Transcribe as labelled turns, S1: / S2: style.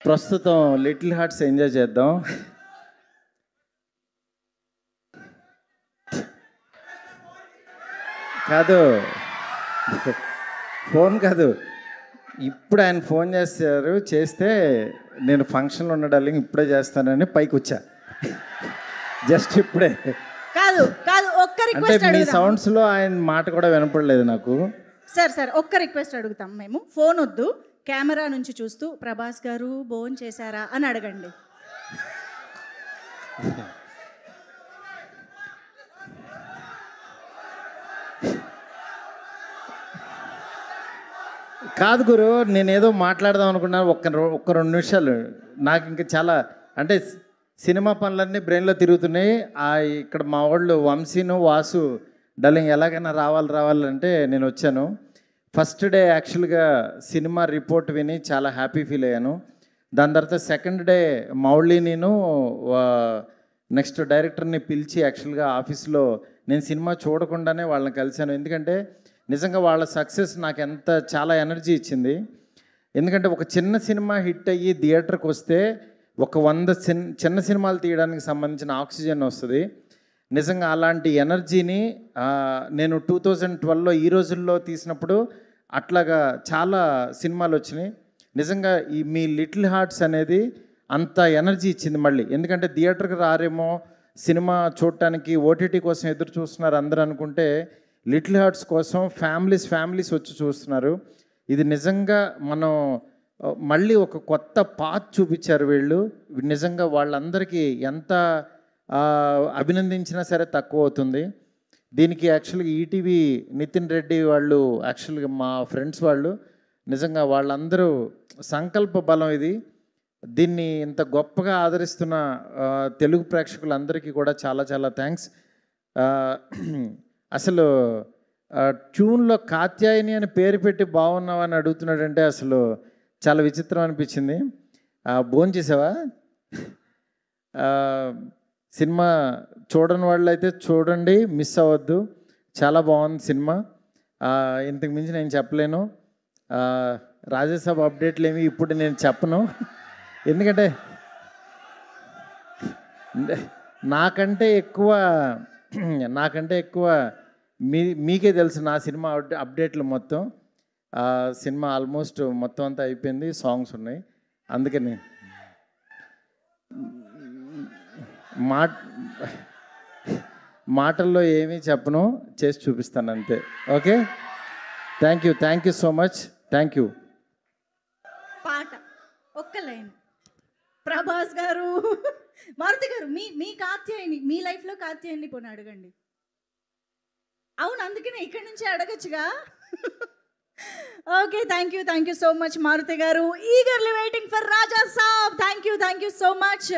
S1: ప్రస్తుతం little hearts enjoy చేద్దాం. కాదు, ఫోన్ కాదు, ఇప్పుడు ఆయన ఫోన్ చేస్తే నేను ఫంక్షన్లో ఉన్న డార్లింగ్ ఇప్పుడే చేస్తానని పైకి వచ్చా. జస్ట్ ఇప్పుడే.
S2: కాదు కాదు, ఒక్క రిక్వెస్ట్
S1: మీ సౌండ్స్లో ఆయన మాట కూడా వినపడలేదు నాకు.
S2: సార్ ఒక్క రిక్వెస్ట్ అడుగుతాం. మేము ఫోన్ వద్దు, కెమెరా నుంచి చూస్తూ ప్రభాస్ గారు భోజనం చేశారా అని అడగండి.
S1: కాదు గురు, నేనేదో మాట్లాడదాం అనుకున్నాను. ఒక్క 2 నిమిషాలు. నాకు ఇంకా చాలా అంటే సినిమా పనులన్నీ బ్రెయిన్లో తిరుగుతున్నాయి. ఇక్కడ మా వాళ్ళు వంశీను వాసు డార్లింగ్ ఎలాగైనా రావాలంటే నేను వచ్చాను. ఫస్ట్ డే యాక్చువల్గా సినిమా రిపోర్ట్ విని చాలా హ్యాపీ ఫీల్ అయ్యాను. దాని తర్వాత సెకండ్ డే మౌళి నేను నెక్స్ట్ డైరెక్టర్ని పిలిచి యాక్చువల్గా ఆఫీస్లో నేను సినిమా చూడకుండానే వాళ్ళని కలిశాను. ఎందుకంటే నిజంగా వాళ్ళ సక్సెస్ నాకు చాలా ఎనర్జీ ఇచ్చింది. ఎందుకంటే ఒక చిన్న సినిమా హిట్ అయ్యి థియేటర్కి వస్తే ఒక 100 చిన్న సినిమాలు తీయడానికి సంబంధించిన ఆక్సిజన్ వస్తుంది. నిజంగా అలాంటి ఎనర్జీని నేను 2012లో ఈ రోజుల్లో తీసినప్పుడు అట్లాగా చాలా సినిమాలు వచ్చినాయి. నిజంగా మీ లిటిల్ హార్ట్స్ అనేది అంత ఎనర్జీ ఇచ్చింది మళ్ళీ. ఎందుకంటే థియేటర్కి రారేమో, సినిమా చూడటానికి ఓటీటీ కోసం ఎదురు చూస్తున్నారు అందరూ అనుకుంటే లిటిల్ హార్ట్స్ కోసం ఫ్యామిలీస్ వచ్చి చూస్తున్నారు. ఇది నిజంగా మనం మళ్ళీ ఒక కొత్త పాత్ చూపించారు వీళ్ళు. నిజంగా వాళ్ళందరికీ ఎంత అభినందించినా సరే తక్కువ అవుతుంది. దీనికి యాక్చువల్గా ఈటీవీ నితిన్ రెడ్డి వాళ్ళు, యాక్చువల్గా మా ఫ్రెండ్స్ వాళ్ళు, నిజంగా వాళ్ళందరూ సంకల్ప బలం ఇది. దీన్ని ఇంత గొప్పగా ఆదరిస్తున్న తెలుగు ప్రేక్షకులందరికీ కూడా చాలా చాలా థ్యాంక్స్. అసలు ట్యూన్లో కాత్యాయని అని పేరు పెట్టి బాగున్నావని అడుగుతున్నాడంటే అసలు చాలా విచిత్రం అనిపించింది. భోంచేసావా? సినిమా చూడని వాళ్ళు అయితే చూడండి, మిస్ అవ్వద్దు. చాలా బాగుంది సినిమా. ఇంతకు మించి నేను చెప్పలేను. రాజ్యసభ అప్డేట్లు ఏమి ఇప్పుడు నేను చెప్పను. ఎందుకంటే నాకంటే ఎక్కువ మీకే తెలుసు నా సినిమా అప్డేట్లు మొత్తం. సినిమా ఆల్మోస్ట్ మొత్తం అంతా అయిపోయింది, సాంగ్స్ ఉన్నాయి. అందుకని మాటల్లో ఏమీ చెప్పను, చేసి చూపిస్తాను అంతే. Okay, thank you so much. Thank you.
S2: పాట ఒక్క లైన్. ప్రభాస్ గారు, మారుతి గారు, మీ కాత్యాయని, మీ లైఫ్లో కాత్యాయని పోనీ అడగండి. అవును, అందుకనే ఇక్కడి నుంచి అడగచ్చుగా. Okay, thank you so much Maruti గారు. Eagerly waiting for Raja Saab. Thank you so much.